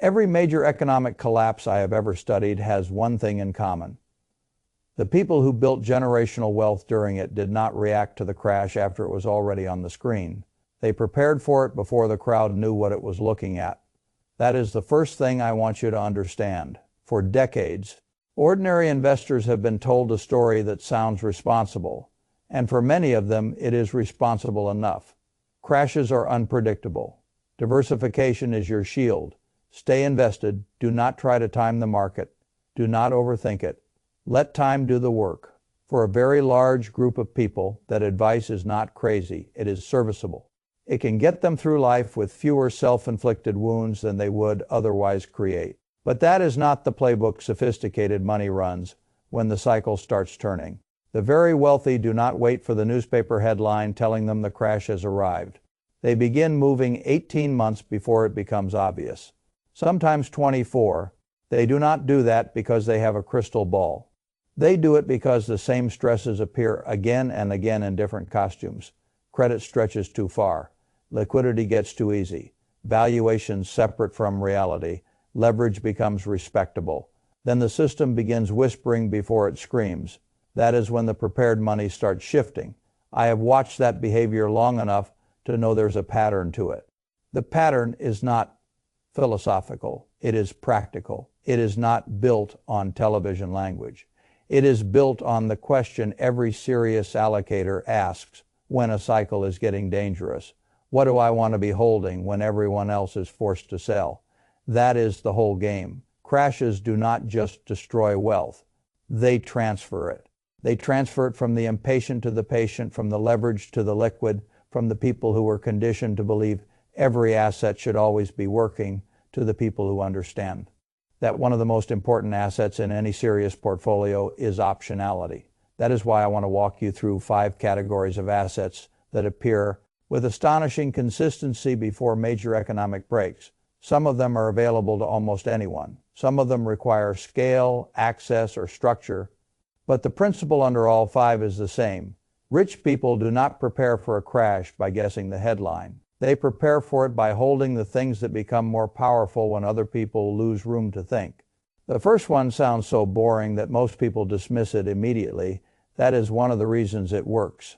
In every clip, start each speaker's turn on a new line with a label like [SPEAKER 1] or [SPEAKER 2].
[SPEAKER 1] Every major economic collapse I have ever studied has one thing in common. The people who built generational wealth during it did not react to the crash after it was already on the screen. They prepared for it before the crowd knew what it was looking at. That is the first thing I want you to understand. For decades, ordinary investors have been told a story that sounds responsible, and for many of them, it is responsible enough. Crashes are unpredictable. Diversification is your shield. Stay invested. Do not try to time the market. Do not overthink it. Let time do the work. For a very large group of people, that advice is not crazy. It is serviceable. It can get them through life with fewer self-inflicted wounds than they would otherwise create. But that is not the playbook sophisticated money runs when the cycle starts turning. The very wealthy do not wait for the newspaper headline telling them the crash has arrived. They begin moving 18 months before it becomes obvious. Sometimes 24. They do not do that because they have a crystal ball. They do it because the same stresses appear again and again in different costumes. Credit stretches too far. Liquidity gets too easy. Valuations separate from reality. Leverage becomes respectable. Then the system begins whispering before it screams. That is when the prepared money starts shifting. I have watched that behavior long enough to know there's a pattern to it. The pattern is not philosophical. It is practical. It is not built on television language. It is built on the question every serious allocator asks when a cycle is getting dangerous. What do I want to be holding when everyone else is forced to sell? That is the whole game. Crashes do not just destroy wealth. They transfer it. They transfer it from the impatient to the patient, from the leveraged to the liquid, from the people who were conditioned to believe every asset should always be working, to the people who understand that one of the most important assets in any serious portfolio is optionality. That is why I want to walk you through 5 categories of assets that appear with astonishing consistency before major economic breaks. Some of them are available to almost anyone. Some of them require scale, access, or structure. But the principle under all 5 is the same. Rich people do not prepare for a crash by guessing the headline. They prepare for it by holding the things that become more powerful when other people lose room to think. The first one sounds so boring that most people dismiss it immediately. That is one of the reasons it works.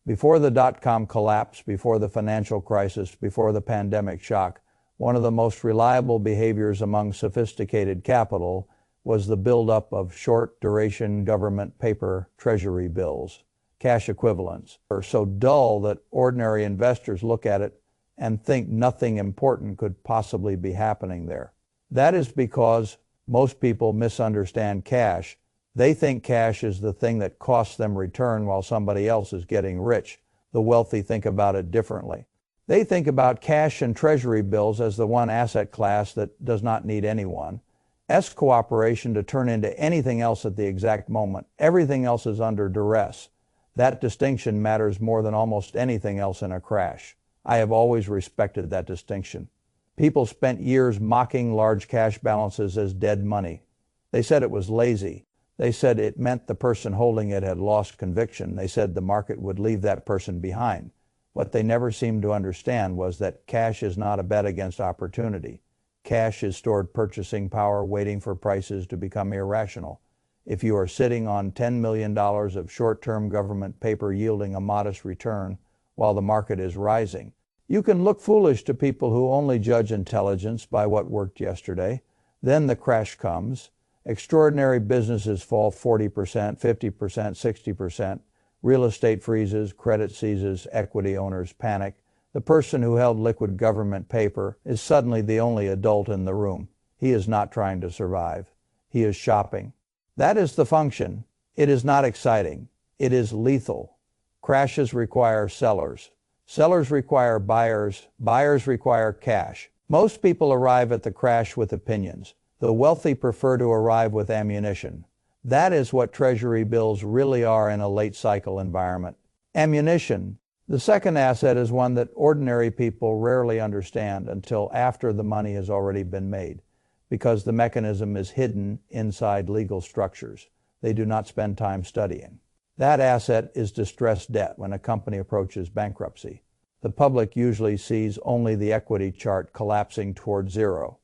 [SPEAKER 1] Before the dot-com collapse, before the financial crisis, before the pandemic shock, one of the most reliable behaviors among sophisticated capital was the buildup of short-duration government paper treasury bills. Cash equivalents are so dull that ordinary investors look at it and think nothing important could possibly be happening there. That is because most people misunderstand cash. They think cash is the thing that costs them return while somebody else is getting rich. The wealthy think about it differently. They think about cash and treasury bills as the one asset class that does not need anyone. Asks cooperation to turn into anything else at the exact moment. Everything else is under duress. That distinction matters more than almost anything else in a crash. I have always respected that distinction. People spent years mocking large cash balances as dead money. They said it was lazy. They said it meant the person holding it had lost conviction. They said the market would leave that person behind. What they never seemed to understand was that cash is not a bet against opportunity. Cash is stored purchasing power waiting for prices to become irrational. If you are sitting on $10 million of short-term government paper yielding a modest return while the market is rising, you can look foolish to people who only judge intelligence by what worked yesterday. Then the crash comes. Extraordinary businesses fall 40%, 50%, 60%. Real estate freezes, credit seizes, equity owners panic. The person who held liquid government paper is suddenly the only adult in the room. He is not trying to survive. He is shopping. That is the function. It is not exciting. It is lethal. Crashes require sellers. Sellers require buyers. Buyers require cash. Most people arrive at the crash with opinions. The wealthy prefer to arrive with ammunition. That is what treasury bills really are in a late cycle environment. Ammunition. The second asset is one that ordinary people rarely understand until after the money has already been made, because the mechanism is hidden inside legal structures. They do not spend time studying. That asset is distressed debt when a company approaches bankruptcy. The public usually sees only the equity chart collapsing toward zero.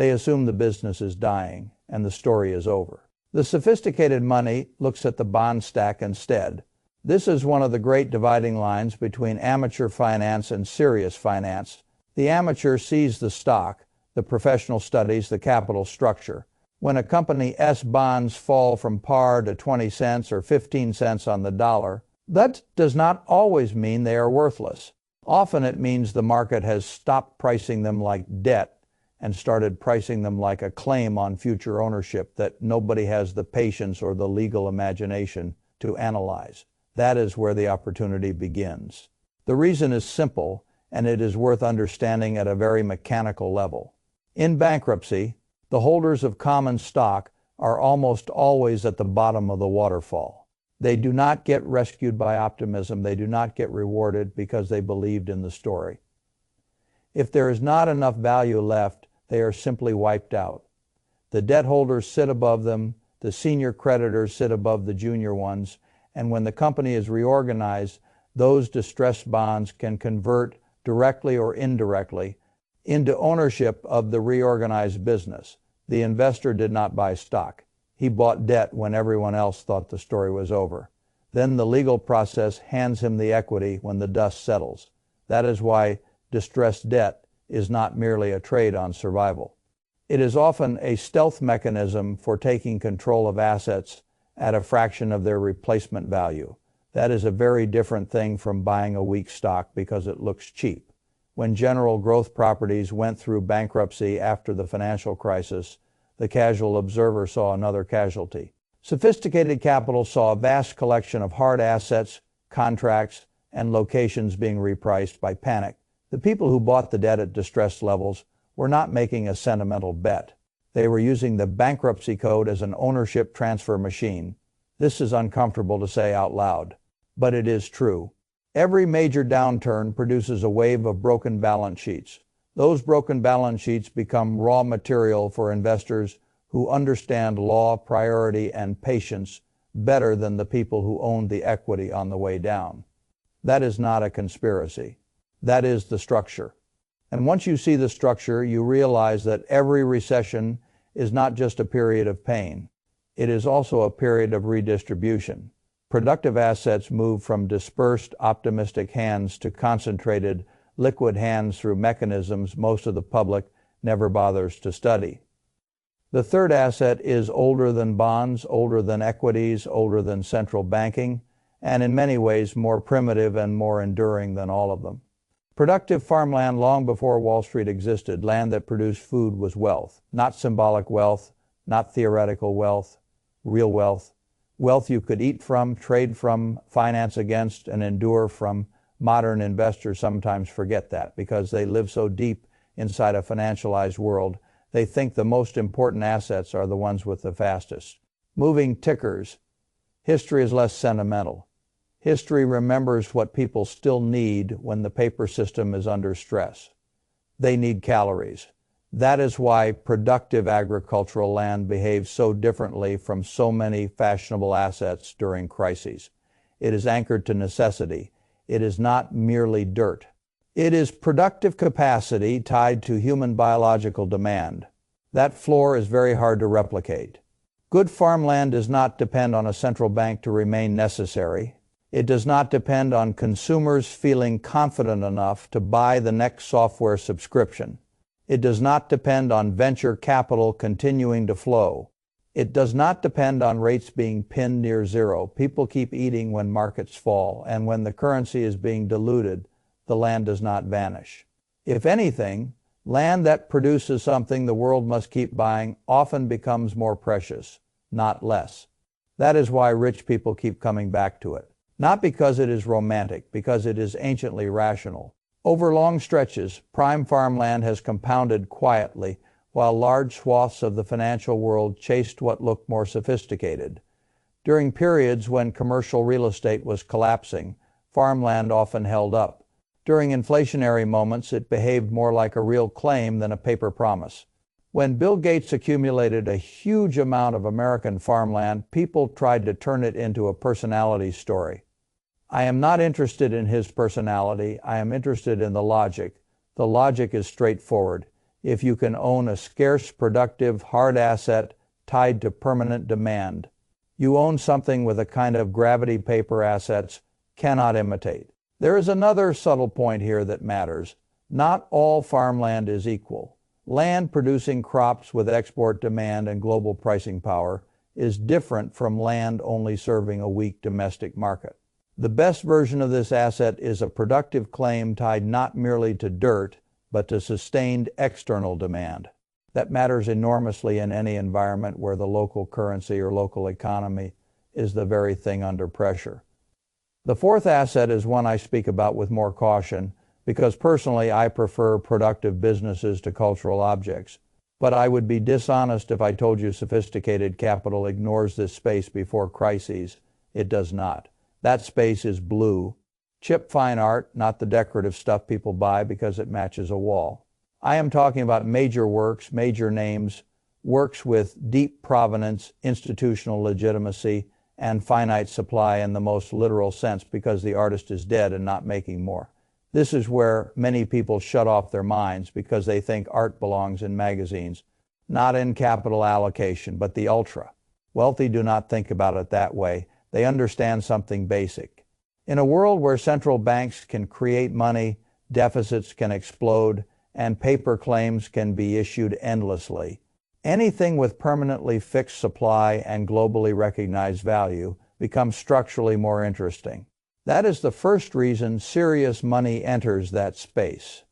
[SPEAKER 1] They assume the business is dying and the story is over. The sophisticated money looks at the bond stack instead. This is one of the great dividing lines between amateur finance and serious finance. The amateur sees the stock, the professional studies the capital structure. When a company's bonds fall from par to 20 cents or 15 cents on the dollar, that does not always mean they are worthless. Often it means the market has stopped pricing them like debt and started pricing them like a claim on future ownership that nobody has the patience or the legal imagination to analyze. That is where the opportunity begins. The reason is simple, and it is worth understanding at a very mechanical level. In bankruptcy, the holders of common stock are almost always at the bottom of the waterfall. They do not get rescued by optimism. They do not get rewarded because they believed in the story. If there is not enough value left, they are simply wiped out. The debt holders sit above them, the senior creditors sit above the junior ones, and when the company is reorganized, those distressed bonds can convert directly or indirectly into ownership of the reorganized business. The investor did not buy stock. He bought debt when everyone else thought the story was over. Then the legal process hands him the equity when the dust settles. That is why distressed debt is not merely a trade on survival. It is often a stealth mechanism for taking control of assets at a fraction of their replacement value. That is a very different thing from buying a weak stock because it looks cheap. When General Growth Properties went through bankruptcy after the financial crisis, the casual observer saw another casualty. Sophisticated capital saw a vast collection of hard assets, contracts, and locations being repriced by panic. The people who bought the debt at distressed levels were not making a sentimental bet. They were using the bankruptcy code as an ownership transfer machine. This is uncomfortable to say out loud, but it is true. Every major downturn produces a wave of broken balance sheets. Those broken balance sheets become raw material for investors who understand law, priority, and patience better than the people who owned the equity on the way down. That is not a conspiracy. That is the structure. And once you see the structure, you realize that every recession is not just a period of pain. It is also a period of redistribution. Productive assets move from dispersed, optimistic hands to concentrated, liquid hands through mechanisms most of the public never bothers to study. The third asset is older than bonds, older than equities, older than central banking, and in many ways more primitive and more enduring than all of them. Productive farmland long before Wall Street existed, land that produced food, was wealth. Not symbolic wealth, not theoretical wealth, real wealth. Wealth you could eat from, trade from, finance against, and endure from. Modern investors sometimes forget that because they live so deep inside a financialized world. They think the most important assets are the ones with the fastest moving tickers. History is less sentimental. History remembers what people still need when the paper system is under stress. They need calories. That is why productive agricultural land behaves so differently from so many fashionable assets during crises. It is anchored to necessity. It is not merely dirt. It is productive capacity tied to human biological demand. That floor is very hard to replicate. Good farmland does not depend on a central bank to remain necessary. It does not depend on consumers feeling confident enough to buy the next software subscription. It does not depend on venture capital continuing to flow. It does not depend on rates being pinned near zero. People keep eating when markets fall, and when the currency is being diluted, the land does not vanish. If anything, land that produces something the world must keep buying often becomes more precious, not less. That is why rich people keep coming back to it. Not because it is romantic, because it is anciently rational. Over long stretches, prime farmland has compounded quietly, while large swaths of the financial world chased what looked more sophisticated. During periods when commercial real estate was collapsing, farmland often held up. During inflationary moments, it behaved more like a real claim than a paper promise. When Bill Gates accumulated a huge amount of American farmland, people tried to turn it into a personality story. I am not interested in his personality. I am interested in the logic. The logic is straightforward. if you can own a scarce, productive, hard asset tied to permanent demand. You own something with a kind of gravity paper assets cannot imitate. There is another subtle point here that matters. Not all farmland is equal. Land producing crops with export demand and global pricing power is different from land only serving a weak domestic market. The best version of this asset is a productive claim tied not merely to dirt, but to sustained external demand. That matters enormously in any environment where the local currency or local economy is the very thing under pressure. The fourth asset is one I speak about with more caution, because personally I prefer productive businesses to cultural objects. But I would be dishonest if I told you sophisticated capital ignores this space before crises. It does not. That space is blue. Chip fine art, not the decorative stuff people buy because it matches a wall. I am talking about major works, major names, works with deep provenance, institutional legitimacy, and finite supply in the most literal sense because the artist is dead and not making more. This is where many people shut off their minds because they think art belongs in magazines, not in capital allocation, but the ultra. Wealthy do not think about it that way. They understand something basic. In a world where central banks can create money, deficits can explode, and paper claims can be issued endlessly, anything with permanently fixed supply and globally recognized value becomes structurally more interesting. That is the first reason serious money enters that space.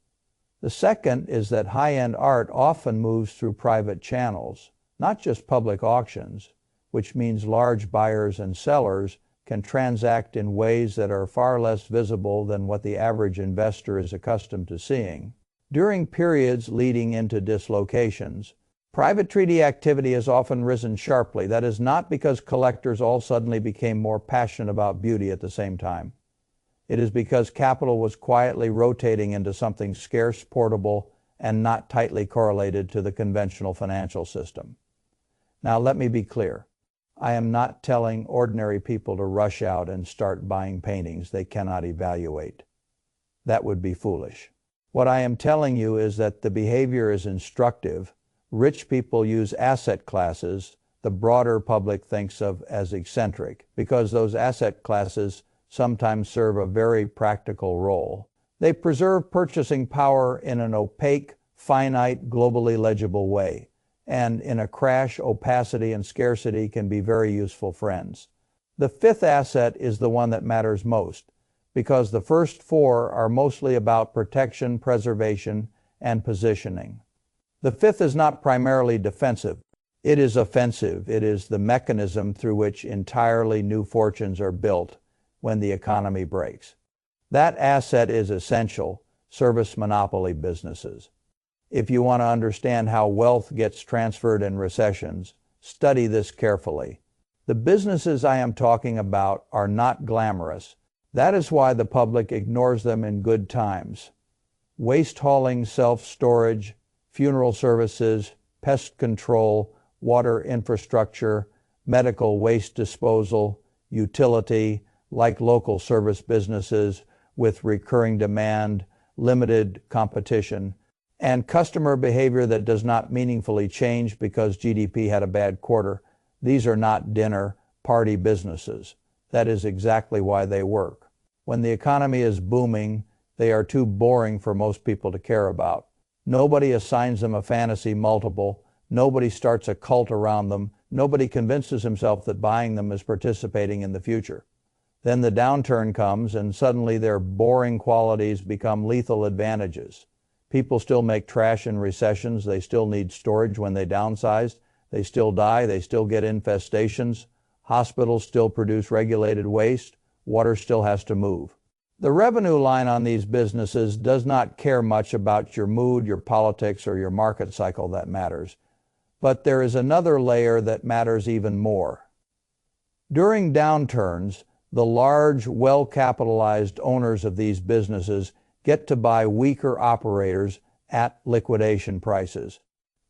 [SPEAKER 1] The second is that high-end art often moves through private channels, not just public auctions, which means large buyers and sellers can transact in ways that are far less visible than what the average investor is accustomed to seeing. During periods leading into dislocations, private treaty activity has often risen sharply. That is not because collectors all suddenly became more passionate about beauty at the same time. It is because capital was quietly rotating into something scarce, portable, and not tightly correlated to the conventional financial system. Now let me be clear. I am not telling ordinary people to rush out and start buying paintings they cannot evaluate. That would be foolish. What I am telling you is that the behavior is instructive. Rich people use asset classes the broader public thinks of as eccentric, because those asset classes sometimes serve a very practical role. They preserve purchasing power in an opaque, finite, globally legible way, and in a crash, opacity and scarcity can be very useful friends. The fifth asset is the one that matters most, because the first four are mostly about protection, preservation, and positioning. The fifth is not primarily defensive. It is offensive. It is the mechanism through which entirely new fortunes are built when the economy breaks. That asset is essential: service monopoly businesses. If you want to understand how wealth gets transferred in recessions, study this carefully. The businesses I am talking about are not glamorous. That is why the public ignores them in good times. Waste hauling, self-storage, funeral services, pest control, water infrastructure, medical waste disposal, utility, like local service businesses with recurring demand, limited competition, and customer behavior that does not meaningfully change because GDP had a bad quarter. These are not dinner party businesses. That is exactly why they work. When the economy is booming, they are too boring for most people to care about. Nobody assigns them a fantasy multiple. Nobody starts a cult around them. Nobody convinces himself that buying them is participating in the future. Then the downturn comes, and suddenly their boring qualities become lethal advantages. People still make trash in recessions. They still need storage when they downsize. They still die. They still get infestations. Hospitals still produce regulated waste. Water still has to move. The revenue line on these businesses does not care much about your mood, your politics, or your market cycle that matters. But there is another layer that matters even more. During downturns, the large, well-capitalized owners of these businesses get to buy weaker operators at liquidation prices.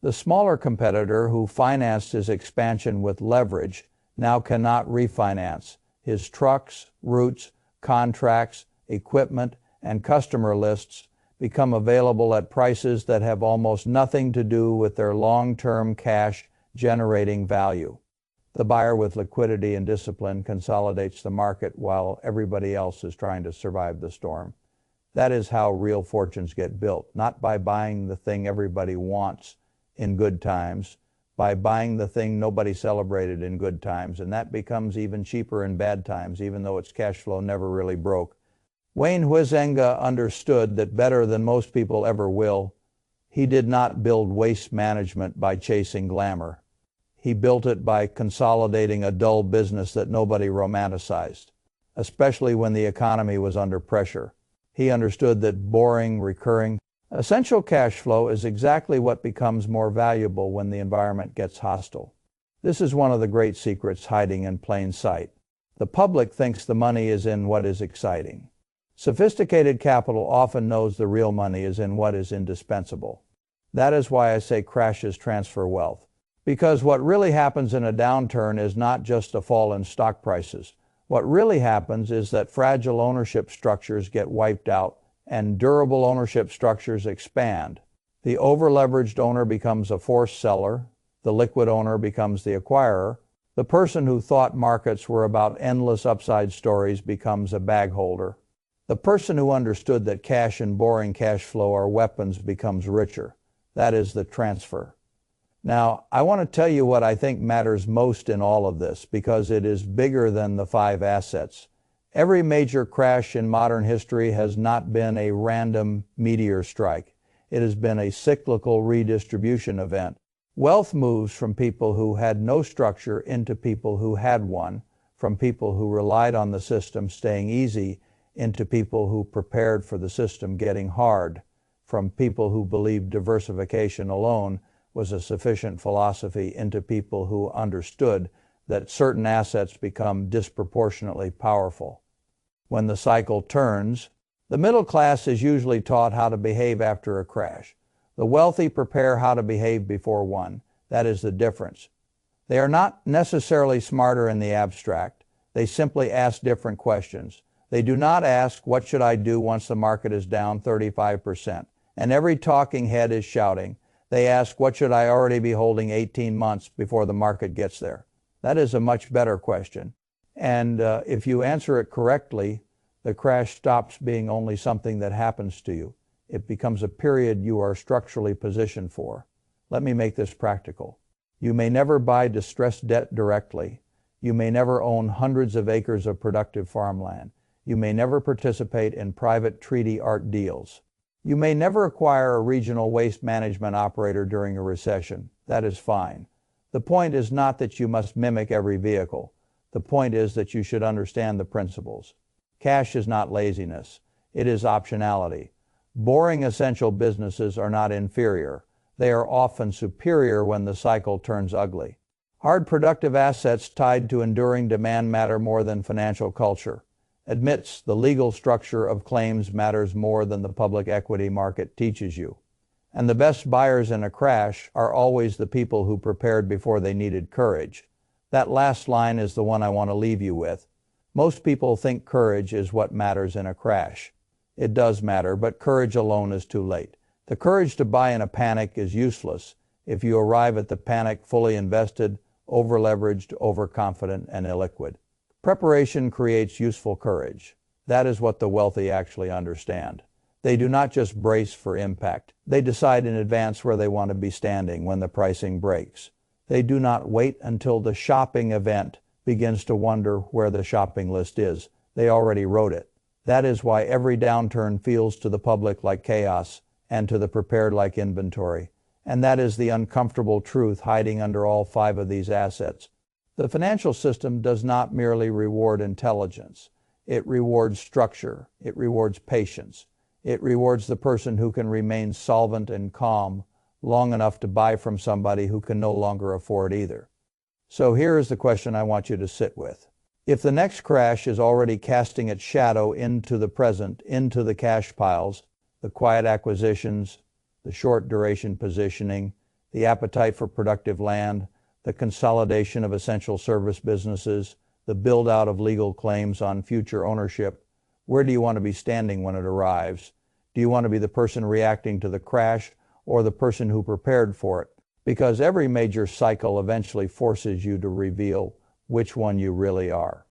[SPEAKER 1] The smaller competitor who financed his expansion with leverage now cannot refinance. His trucks, routes, contracts, equipment, and customer lists become available at prices that have almost nothing to do with their long-term cash generating value. The buyer with liquidity and discipline consolidates the market while everybody else is trying to survive the storm. That is how real fortunes get built, not by buying the thing everybody wants in good times, by buying the thing nobody celebrated in good times, and that becomes even cheaper in bad times, even though its cash flow never really broke. Wayne Huizenga understood that better than most people ever will. He did not build waste management by chasing glamour. He built it by consolidating a dull business that nobody romanticized, especially when the economy was under pressure. He understood that boring, recurring, essential cash flow is exactly what becomes more valuable when the environment gets hostile. This is one of the great secrets hiding in plain sight. The public thinks the money is in what is exciting. Sophisticated capital often knows the real money is in what is indispensable. That is why I say crashes transfer wealth. Because what really happens in a downturn is not just a fall in stock prices. What really happens is that fragile ownership structures get wiped out and durable ownership structures expand. The overleveraged owner becomes a forced seller. The liquid owner becomes the acquirer. The person who thought markets were about endless upside stories becomes a bag holder. The person who understood that cash and boring cash flow are weapons becomes richer. That is the transfer. Now, I want to tell you what I think matters most in all of this, because it is bigger than the 5 assets. Every major crash in modern history has not been a random meteor strike. It has been a cyclical redistribution event. Wealth moves from people who had no structure into people who had one, from people who relied on the system staying easy into people who prepared for the system getting hard, from people who believed diversification alone was a sufficient philosophy into people who understood that certain assets become disproportionately powerful. When the cycle turns, the middle class is usually taught how to behave after a crash. The wealthy prepare how to behave before one. That is the difference. They are not necessarily smarter in the abstract. They simply ask different questions. They do not ask, what should I do once the market is down 35%? And every talking head is shouting. They ask, what should I already be holding 18 months before the market gets there? That is a much better question. And if you answer it correctly, the crash stops being only something that happens to you. It becomes a period you are structurally positioned for. Let me make this practical. You may never buy distressed debt directly. You may never own hundreds of acres of productive farmland. You may never participate in private treaty art deals. You may never acquire a regional waste management operator during a recession. That is fine. The point is not that you must mimic every vehicle. The point is that you should understand the principles. Cash is not laziness. It is optionality. Boring essential businesses are not inferior. They are often superior when the cycle turns ugly. Hard productive assets tied to enduring demand matter more than financial culture. Admits the legal structure of claims matters more than the public equity market teaches you. And the best buyers in a crash are always the people who prepared before they needed courage. That last line is the one I want to leave you with. Most people think courage is what matters in a crash. It does matter, but courage alone is too late. The courage to buy in a panic is useless if you arrive at the panic fully invested, over-leveraged, overconfident, and illiquid. Preparation creates useful courage. That is what the wealthy actually understand. They do not just brace for impact. They decide in advance where they want to be standing when the pricing breaks. They do not wait until the shopping event begins to wonder where the shopping list is. They already wrote it. That is why every downturn feels to the public like chaos and to the prepared like inventory. And that is the uncomfortable truth hiding under all 5 of these assets. The financial system does not merely reward intelligence. It rewards structure. It rewards patience. It rewards the person who can remain solvent and calm long enough to buy from somebody who can no longer afford either. So here is the question I want you to sit with. If the next crash is already casting its shadow into the present, into the cash piles, the quiet acquisitions, the short duration positioning, the appetite for productive land, the consolidation of essential service businesses, the build-out of legal claims on future ownership, where do you want to be standing when it arrives? Do you want to be the person reacting to the crash or the person who prepared for it? Because every major cycle eventually forces you to reveal which one you really are.